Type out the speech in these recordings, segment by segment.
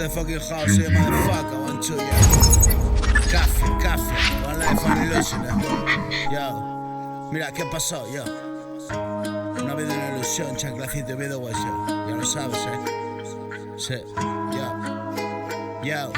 the fucking house here, motherfucker. 1, 2, yeah. Coffee, one life, one illusion, Yo, mira, ¿qué pasó, yo? Una vida, una ilusión, chanclacito y vida, guay, yo. Ya lo sabes, Sí, yo.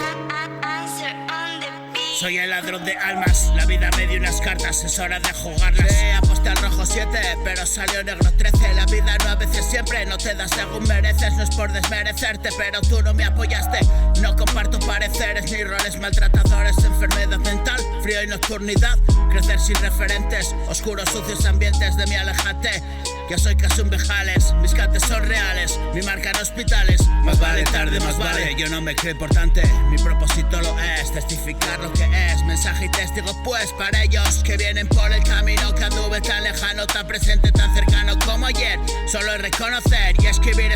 Soy el ladrón de almas, la vida me dio unas cartas, es hora de jugarlas. Aposté al rojo 7, pero salió negro 13. La vida no a veces siempre, no te da según mereces. No es por desmerecerte, pero tú no me apoyaste. No comparto pareceres ni roles maltratadores. Enfermedad mental, frío y nocturnidad. Crecer sin referentes, oscuros, sucios ambientes. De mí aléjate, yo soy casi un Vejales. Mis cantes son reales, mi marca en hospitales. Más vale tarde, más vale, yo no me creo importante. Mi propósito lo es, testificar lo que es. Mensaje y testigo pues para ellos que vienen por el camino que anduve tan lejano, tan presente, tan cercano como ayer. Solo es reconocer y escribir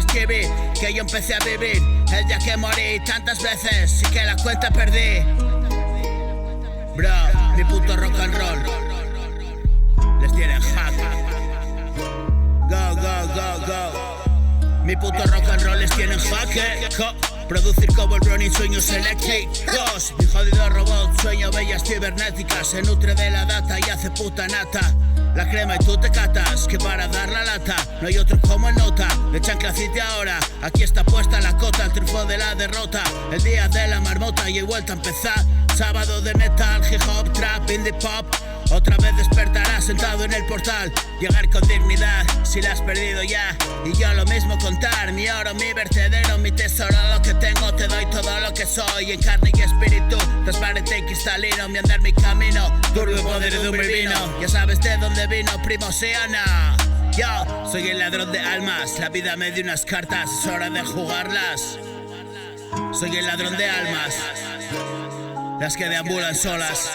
que yo empecé a vivir el día que morí tantas veces y que la cuenta perdí. Bro, mi puto rock and roll les tiene en jaque. Go. Mi puto rock and roll les tiene en jaque. Producir como el Brownie, sueños eléctricos. Mi jodido robot, sueño bellas cibernéticas. Se nutre de la data y hace puta nata. La crema y tú te catas, que para dar la lata no hay otro como el nota. De chanclacite ahora, aquí está puesta la cota. El triunfo de la derrota, el día de la marmota y he vuelto a empezar. Sábado de metal, hip hop, trap, indie pop. Otra vez despertarás sentado en el portal. Llegar con dignidad, si la has perdido ya. Y yo lo mismo contar, mi oro, mi vertedero, mi tesoro. Lo que tengo te doy todo lo que soy. En carne y espíritu, transparente y cristalino. Mi andar, mi camino, turbio poder de un vino. Ya sabes de dónde vino, primo, sí o no. Yo soy el ladrón de almas, la vida me dio unas cartas, es hora de jugarlas. Soy el ladrón de almas, las que deambulan solas.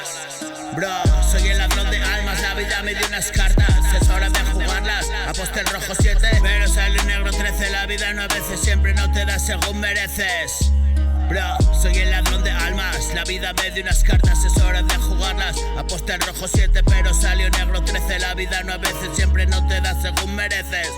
Bro, soy el ladrón de almas, la vida me dio unas cartas, es hora de jugarlas. Aposté el rojo 7, pero salió negro 13. La vida no a veces siempre no te da según mereces. Bro, soy el ladrón de almas, la vida me dio unas cartas, es hora de jugarlas. Aposté el rojo 7, pero salió negro 13. La vida no a veces siempre no te da según mereces.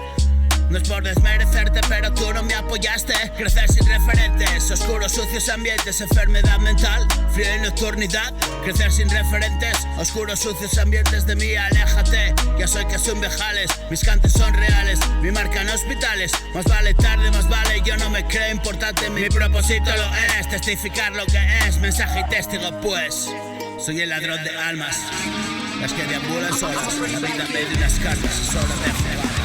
No es por desmerecerte, pero tú no me apoyaste. Crecer sin referentes, oscuros, sucios ambientes. Enfermedad mental, frío y nocturnidad. Crecer sin referentes, oscuros, sucios ambientes. De mí aléjate, ya soy casi un Vejales. Mis cantes son reales, mi marca en hospitales. Más vale tarde, más vale, yo no me creo importante. Mi propósito lo es, testificar lo que es. Mensaje y testigo pues, soy el ladrón de almas, las que deambulan solas. La vida me dio unas cartas, es hora de jugar.